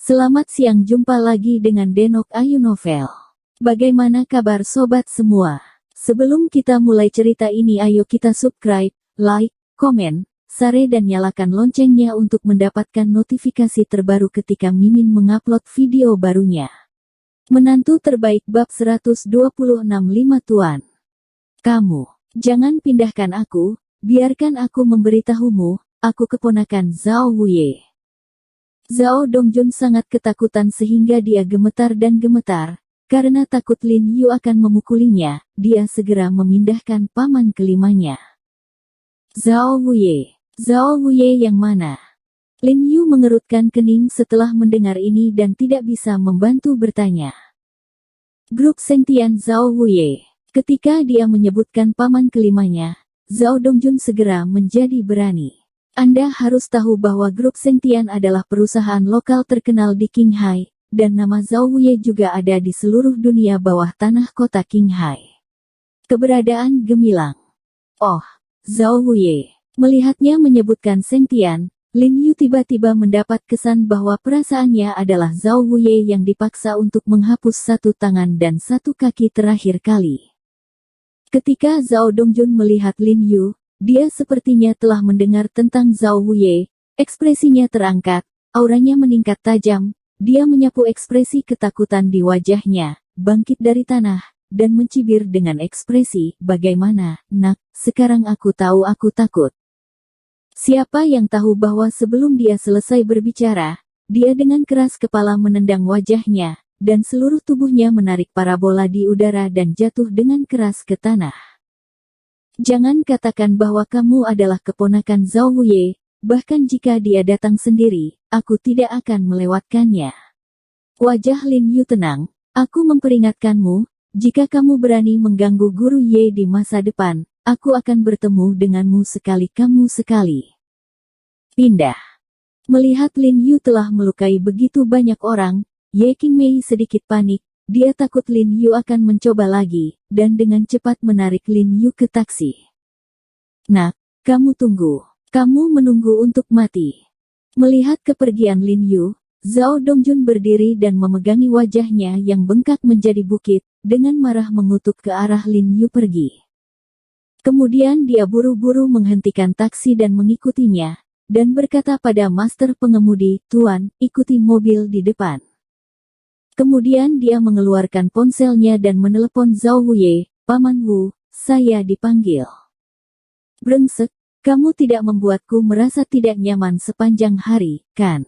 Selamat siang, jumpa lagi dengan Denok Ayu Novel. Bagaimana kabar sobat semua? Sebelum kita mulai cerita ini, ayo kita subscribe, like, komen, share dan nyalakan loncengnya untuk mendapatkan notifikasi terbaru ketika Mimin mengupload video barunya. Menantu terbaik bab 126 5 Tuan. Kamu, jangan pindahkan aku, biarkan aku memberitahumu, aku keponakan Zhao Wuye. Zhao Dongjun sangat ketakutan sehingga dia gemetar dan gemetar. Karena takut Lin Yu akan memukulinya, dia segera memindahkan paman kelimanya. Zhao Wuye. Zhao Wuye yang mana? Lin Yu mengerutkan kening setelah mendengar ini dan tidak bisa membantu bertanya. Grup Sengtian Zhao Wuye. Ketika dia menyebutkan paman kelimanya, Zhao Dongjun segera menjadi berani. Anda harus tahu bahwa Grup Sengtian adalah perusahaan lokal terkenal di Qinghai, dan nama Zhao Wuye juga ada di seluruh dunia bawah tanah kota Qinghai. Keberadaan gemilang. Oh, Zhao Wuye. Melihatnya menyebutkan Sengtian, Lin Yu tiba-tiba mendapat kesan bahwa perasaannya adalah Zhao Wuye yang dipaksa untuk menghapus satu tangan dan satu kaki terakhir kali. Ketika Zhao Dongjun melihat Lin Yu, dia sepertinya telah mendengar tentang Zhao Wuye. Ekspresinya terangkat, auranya meningkat tajam. Dia menyapu ekspresi ketakutan di wajahnya, bangkit dari tanah, dan mencibir dengan ekspresi, "Bagaimana, nak, sekarang aku tahu aku takut." Siapa yang tahu bahwa sebelum dia selesai berbicara, dia dengan keras kepala menendang wajahnya, dan seluruh tubuhnya menarik parabola di udara dan jatuh dengan keras ke tanah. Jangan katakan bahwa kamu adalah keponakan Zhao Wuye, bahkan jika dia datang sendiri, aku tidak akan melewatkannya. Wajah Lin Yu tenang, aku memperingatkanmu, jika kamu berani mengganggu Guru Ye di masa depan, aku akan bertemu denganmu sekali kamu sekali. Pindah. Melihat Lin Yu telah melukai begitu banyak orang, Ye Qingmei sedikit panik. Dia takut Lin Yu akan mencoba lagi, dan dengan cepat menarik Lin Yu ke taksi. Nak, kamu tunggu. Kamu menunggu untuk mati. Melihat kepergian Lin Yu, Zhao Dongjun berdiri dan memegangi wajahnya yang bengkak menjadi bukit, dengan marah mengutuk ke arah Lin Yu pergi. Kemudian dia buru-buru menghentikan taksi dan mengikutinya, dan berkata pada master pengemudi, "Tuan, ikuti mobil di depan." Kemudian dia mengeluarkan ponselnya dan menelepon Zhao Wuye, "Paman Wu, saya dipanggil." "Brengsek, kamu tidak membuatku merasa tidak nyaman sepanjang hari, kan?"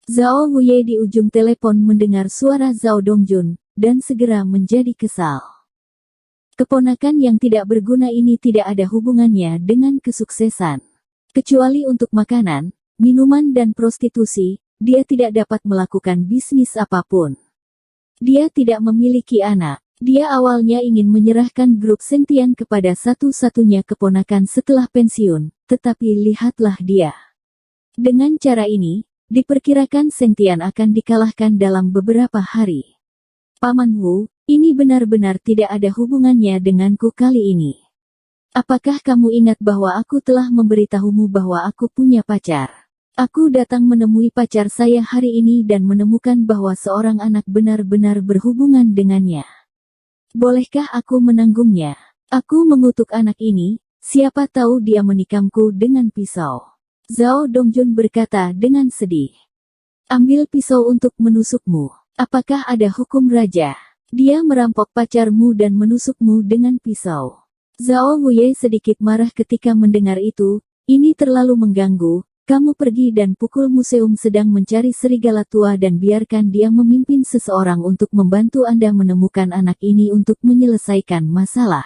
Zhao Wuye di ujung telepon mendengar suara Zhao Dongjun, dan segera menjadi kesal. Keponakan yang tidak berguna ini tidak ada hubungannya dengan kesuksesan. Kecuali untuk makanan, minuman dan prostitusi, dia tidak dapat melakukan bisnis apapun. Dia tidak memiliki anak. Dia awalnya ingin menyerahkan Grup Sengtian kepada satu-satunya keponakan setelah pensiun, tetapi lihatlah dia. Dengan cara ini, diperkirakan Sengtian akan dikalahkan dalam beberapa hari. Paman Wu, ini benar-benar tidak ada hubungannya denganku kali ini. Apakah kamu ingat bahwa aku telah memberitahumu bahwa aku punya pacar? Aku datang menemui pacar saya hari ini dan menemukan bahwa seorang anak benar-benar berhubungan dengannya. Bolehkah aku menanggungnya? Aku mengutuk anak ini, siapa tahu dia menikamku dengan pisau. Zhao Dongjun berkata dengan sedih. Ambil pisau untuk menusukmu. Apakah ada hukum raja? Dia merampok pacarmu dan menusukmu dengan pisau. Zhao Wuye sedikit marah ketika mendengar itu, ini terlalu mengganggu. Kamu pergi dan pukul museum sedang mencari serigala tua dan biarkan dia memimpin seseorang untuk membantu Anda menemukan anak ini untuk menyelesaikan masalah.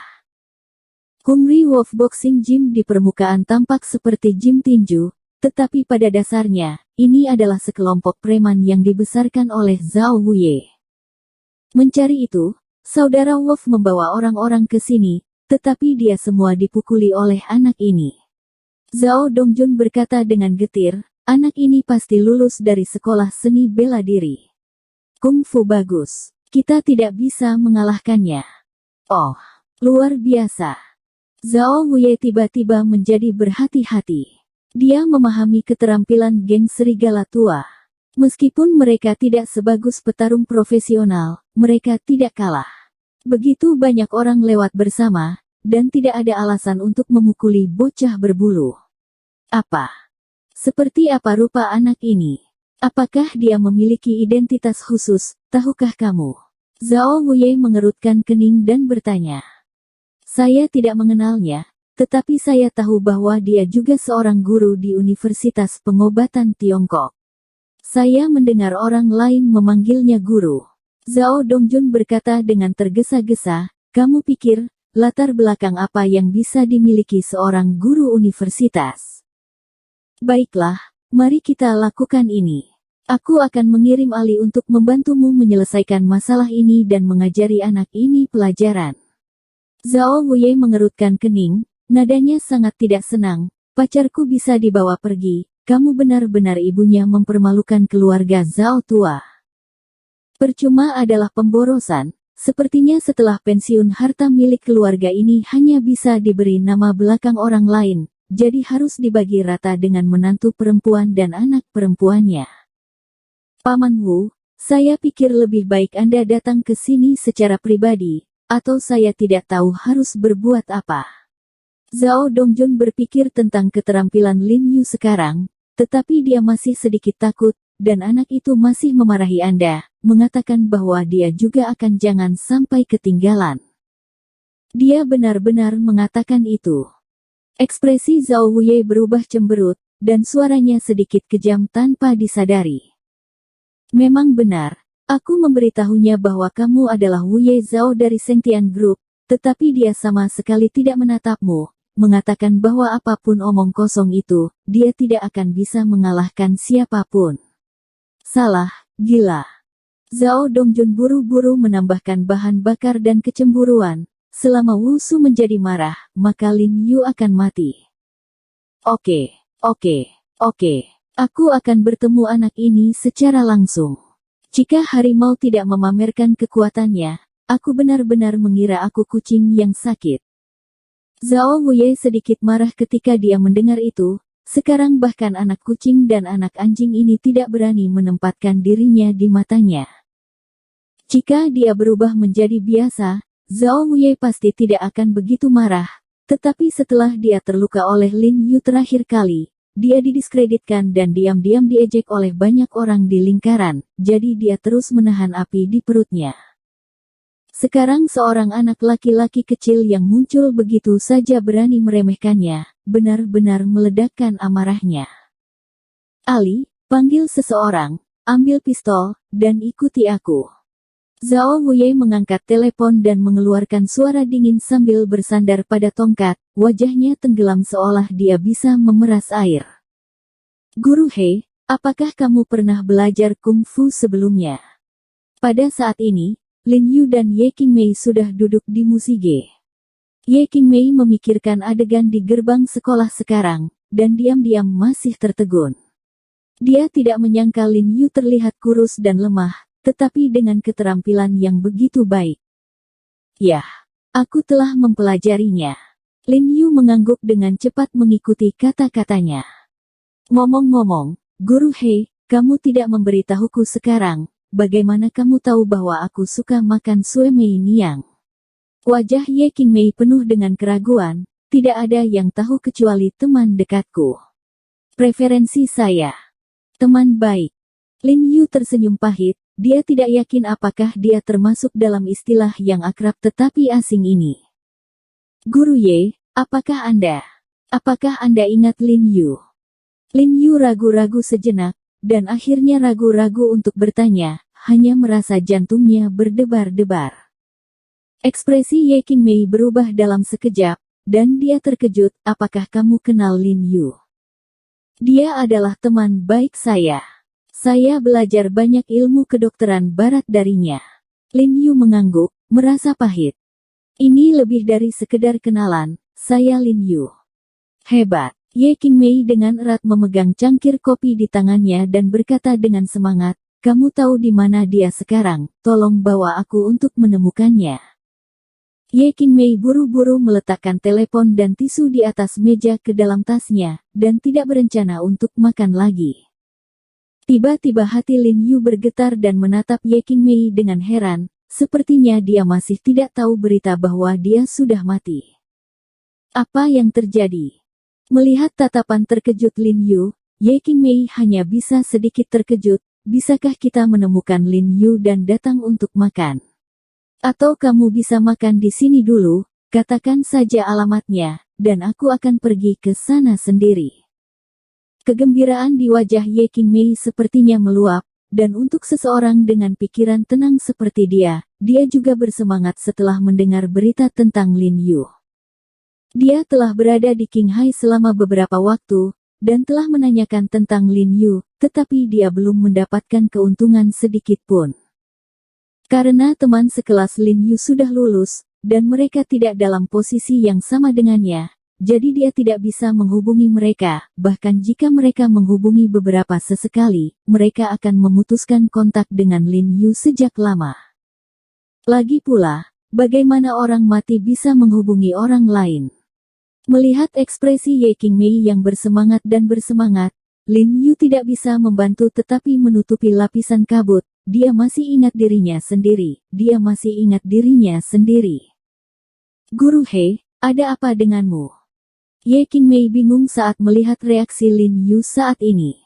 Hungry Wolf Boxing Gym di permukaan tampak seperti gym tinju, tetapi pada dasarnya, ini adalah sekelompok preman yang dibesarkan oleh Zhao Wuye. Mencari itu, saudara Wolf membawa orang-orang ke sini, tetapi dia semua dipukuli oleh anak ini. Zhao Dongjun berkata dengan getir, anak ini pasti lulus dari sekolah seni bela diri. Kung fu bagus. Kita tidak bisa mengalahkannya. Oh, luar biasa. Zhao Wuye tiba-tiba menjadi berhati-hati. Dia memahami keterampilan geng serigala tua. Meskipun mereka tidak sebagus petarung profesional, mereka tidak kalah. Begitu banyak orang lewat bersama, dan tidak ada alasan untuk memukuli bocah berbulu. Apa? Seperti apa rupa anak ini? Apakah dia memiliki identitas khusus, tahukah kamu? Zhao Wuye mengerutkan kening dan bertanya. Saya tidak mengenalnya, tetapi saya tahu bahwa dia juga seorang guru di Universitas Pengobatan Tiongkok. Saya mendengar orang lain memanggilnya guru. Zhao Dongjun berkata dengan tergesa-gesa, kamu pikir, latar belakang apa yang bisa dimiliki seorang guru universitas? Baiklah, mari kita lakukan ini. Aku akan mengirim Ali untuk membantumu menyelesaikan masalah ini dan mengajari anak ini pelajaran. Zhao Wuye mengerutkan kening, nadanya sangat tidak senang. Pacarku bisa dibawa pergi, kamu benar-benar ibunya mempermalukan keluarga Zhao tua. Percuma adalah pemborosan, sepertinya setelah pensiun harta milik keluarga ini hanya bisa diberi nama belakang orang lain, jadi harus dibagi rata dengan menantu perempuan dan anak perempuannya. Paman Wu, saya pikir lebih baik Anda datang ke sini secara pribadi, atau saya tidak tahu harus berbuat apa. Zhao Dongjun berpikir tentang keterampilan Lin Yu sekarang, tetapi dia masih sedikit takut, dan anak itu masih memarahi Anda, mengatakan bahwa dia juga akan jangan sampai ketinggalan. Dia benar-benar mengatakan itu. Ekspresi Zhao Wuye berubah cemberut, dan suaranya sedikit kejam tanpa disadari. Memang benar, aku memberitahunya bahwa kamu adalah Wuye Zhao dari Sengtian Group, tetapi dia sama sekali tidak menatapmu, mengatakan bahwa apapun omong kosong itu, dia tidak akan bisa mengalahkan siapapun. Salah, gila. Zhao Dongjun buru-buru menambahkan bahan bakar dan kecemburuan, selama Wu Su menjadi marah, maka Lin Yu akan mati. Oke. Aku akan bertemu anak ini secara langsung. Jika harimau tidak memamerkan kekuatannya, aku benar-benar mengira aku kucing yang sakit. Zhao Wuye sedikit marah ketika dia mendengar itu, sekarang bahkan anak kucing dan anak anjing ini tidak berani menempatkan dirinya di matanya. Jika dia berubah menjadi biasa, Zhao Wuye pasti tidak akan begitu marah, tetapi setelah dia terluka oleh Lin Yu terakhir kali, dia didiskreditkan dan diam-diam diejek oleh banyak orang di lingkaran, jadi dia terus menahan api di perutnya. Sekarang seorang anak laki-laki kecil yang muncul begitu saja berani meremehkannya, benar-benar meledakkan amarahnya. Ali, panggil seseorang, ambil pistol, dan ikuti aku. Zhao Wuye mengangkat telepon dan mengeluarkan suara dingin sambil bersandar pada tongkat, wajahnya tenggelam seolah dia bisa memeras air. Guru He, apakah kamu pernah belajar kungfu sebelumnya? Pada saat ini, Lin Yu dan Ye Qingmei sudah duduk di Musige. Ye Qingmei memikirkan adegan di gerbang sekolah sekarang, dan diam-diam masih tertegun. Dia tidak menyangka Lin Yu terlihat kurus dan lemah, tetapi dengan keterampilan yang begitu baik. Yah, aku telah mempelajarinya. Lin Yu mengangguk dengan cepat mengikuti kata-katanya. Ngomong-ngomong, Guru He, kamu tidak memberitahuku sekarang, bagaimana kamu tahu bahwa aku suka makan Sue Mei Niang? Wajah Ye Qingmei penuh dengan keraguan, tidak ada yang tahu kecuali teman dekatku. Preferensi saya. Teman baik. Lin Yu tersenyum pahit, dia tidak yakin apakah dia termasuk dalam istilah yang akrab tetapi asing ini. Guru Ye, apakah Anda ingat Lin Yu? Lin Yu ragu-ragu sejenak, dan akhirnya ragu-ragu untuk bertanya, hanya merasa jantungnya berdebar-debar. Ekspresi Ye Qingmei berubah dalam sekejap, dan dia terkejut, apakah kamu kenal Lin Yu? Dia adalah teman baik saya. Saya belajar banyak ilmu kedokteran barat darinya. Lin Yu mengangguk, merasa pahit. Ini lebih dari sekedar kenalan, saya Lin Yu. Hebat. Ye Qingmei dengan erat memegang cangkir kopi di tangannya dan berkata dengan semangat, kamu tahu di mana dia sekarang, tolong bawa aku untuk menemukannya. Ye Qingmei buru-buru meletakkan telepon dan tisu di atas meja ke dalam tasnya, dan tidak berencana untuk makan lagi. Tiba-tiba hati Lin Yu bergetar dan menatap Ye Qingmei dengan heran, sepertinya dia masih tidak tahu berita bahwa dia sudah mati. Apa yang terjadi? Melihat tatapan terkejut Lin Yu, Ye Qingmei hanya bisa sedikit terkejut. Bisakah kita menemukan Lin Yu dan datang untuk makan? Atau kamu bisa makan di sini dulu, katakan saja alamatnya, dan aku akan pergi ke sana sendiri. Kegembiraan di wajah Ye Qingmei sepertinya meluap, dan untuk seseorang dengan pikiran tenang seperti dia juga bersemangat setelah mendengar berita tentang Lin Yu. Dia telah berada di Qinghai selama beberapa waktu, dan telah menanyakan tentang Lin Yu, tetapi dia belum mendapatkan keuntungan sedikit pun. Karena teman sekelas Lin Yu sudah lulus, dan mereka tidak dalam posisi yang sama dengannya, jadi dia tidak bisa menghubungi mereka, bahkan jika mereka menghubungi beberapa sesekali, mereka akan memutuskan kontak dengan Lin Yu sejak lama. Lagi pula, bagaimana orang mati bisa menghubungi orang lain? Melihat ekspresi Ye Qingmei yang bersemangat dan bersemangat, Lin Yu tidak bisa membantu tetapi menutupi lapisan kabut. Dia masih ingat dirinya sendiri, Guru He, ada apa denganmu? Ye Qingmei bingung saat melihat reaksi Lin Yu saat ini.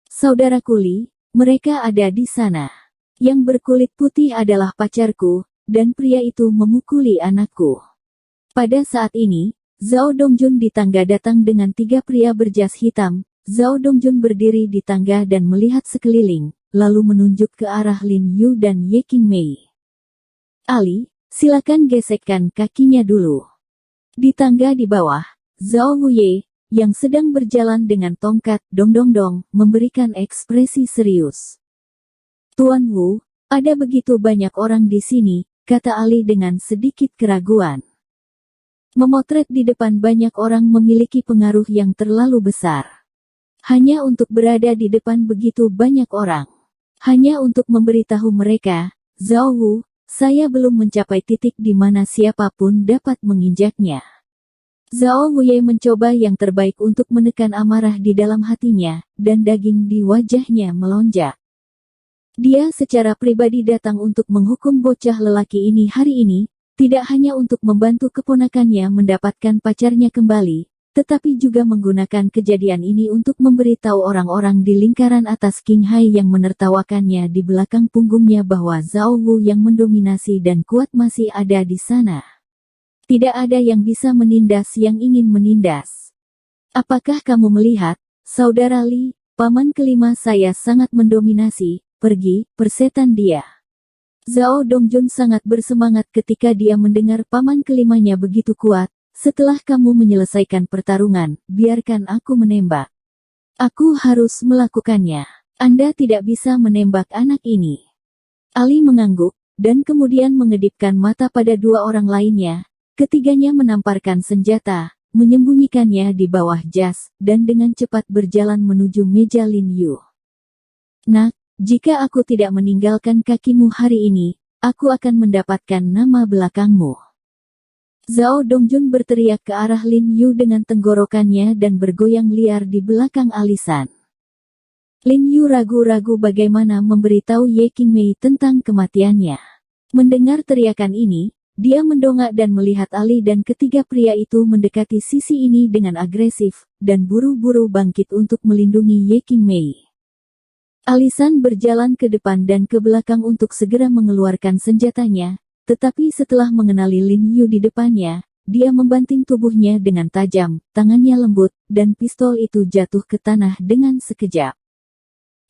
Saudaraku Li, mereka ada di sana. Yang berkulit putih adalah pacarku, dan pria itu memukuli anakku. Pada saat ini, Zhao Dongjun di tangga datang dengan 3 pria berjas hitam. Zhao Dongjun berdiri di tangga dan melihat sekeliling, lalu menunjuk ke arah Lin Yu dan Ye Qingmei. Ali, silakan gesekkan kakinya dulu. Di tangga di bawah, Zhao Wuye, yang sedang berjalan dengan tongkat dong-dong-dong, memberikan ekspresi serius. Tuan Wu, ada begitu banyak orang di sini, kata Ali dengan sedikit keraguan. Memotret di depan banyak orang memiliki pengaruh yang terlalu besar. Hanya untuk berada di depan begitu banyak orang. Hanya untuk memberitahu mereka, Zhao Wu, saya belum mencapai titik di mana siapapun dapat menginjaknya. Zhao Wuye mencoba yang terbaik untuk menekan amarah di dalam hatinya, dan daging di wajahnya melonjak. Dia secara pribadi datang untuk menghukum bocah lelaki ini hari ini, tidak hanya untuk membantu keponakannya mendapatkan pacarnya kembali, tetapi juga menggunakan kejadian ini untuk memberitahu orang-orang di lingkaran atas Qinghai yang menertawakannya di belakang punggungnya bahwa Zhao Wu yang mendominasi dan kuat masih ada di sana. Tidak ada yang bisa menindas yang ingin menindas. Apakah kamu melihat, Saudara Li, paman kelima saya sangat mendominasi, pergi, persetan dia. Zhao Dongjun sangat bersemangat ketika dia mendengar paman kelimanya begitu kuat. Setelah kamu menyelesaikan pertarungan, biarkan aku menembak. Aku harus melakukannya. Anda tidak bisa menembak anak ini. Ali mengangguk, dan kemudian mengedipkan mata pada 2 orang lainnya. Ketiganya menamparkan senjata, menyembunyikannya di bawah jas, dan dengan cepat berjalan menuju meja Lin Yu. Nak, jika aku tidak meninggalkan kakimu hari ini, aku akan mendapatkan nama belakangmu. Zhao Dongjun berteriak ke arah Lin Yu dengan tenggorokannya dan bergoyang liar di belakang alisan. Lin Yu ragu-ragu bagaimana memberitahu Ye Qingmei tentang kematiannya. Mendengar teriakan ini, dia mendongak dan melihat Ali dan ketiga pria itu mendekati sisi ini dengan agresif, dan buru-buru bangkit untuk melindungi Ye Qingmei. Alisan berjalan ke depan dan ke belakang untuk segera mengeluarkan senjatanya, tetapi setelah mengenali Lin Yu di depannya, dia membanting tubuhnya dengan tajam, tangannya lembut, dan pistol itu jatuh ke tanah dengan sekejap.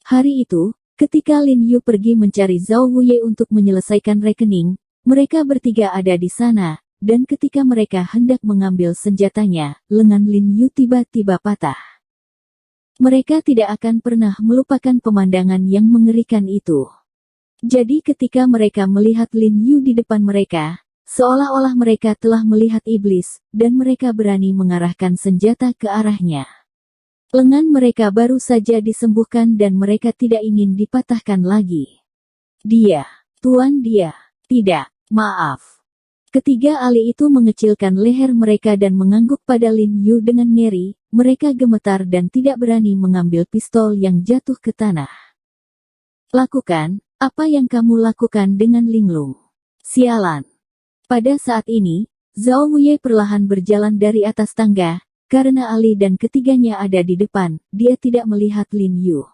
Hari itu, ketika Lin Yu pergi mencari Zhao Wuye untuk menyelesaikan rekening, mereka bertiga ada di sana, dan ketika mereka hendak mengambil senjatanya, lengan Lin Yu tiba-tiba patah. Mereka tidak akan pernah melupakan pemandangan yang mengerikan itu. Jadi ketika mereka melihat Lin Yu di depan mereka, seolah-olah mereka telah melihat iblis, dan mereka berani mengarahkan senjata ke arahnya. Lengan mereka baru saja disembuhkan dan mereka tidak ingin dipatahkan lagi. Tuan dia. Tidak, maaf. Ketiga ahli itu mengecilkan leher mereka dan mengangguk pada Lin Yu dengan ngeri. Mereka gemetar dan tidak berani mengambil pistol yang jatuh ke tanah. Lakukan, apa yang kamu lakukan dengan Linglung? Sialan. Pada saat ini, Zhao Wuye perlahan berjalan dari atas tangga, karena Ali dan ketiganya ada di depan, dia tidak melihat Lin Yu.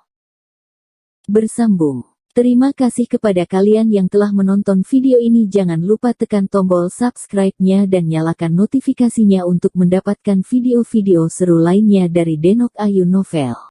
Bersambung. Terima kasih kepada kalian yang telah menonton video ini. Jangan lupa tekan tombol subscribe-nya dan nyalakan notifikasinya untuk mendapatkan video-video seru lainnya dari Denok Ayu Novel.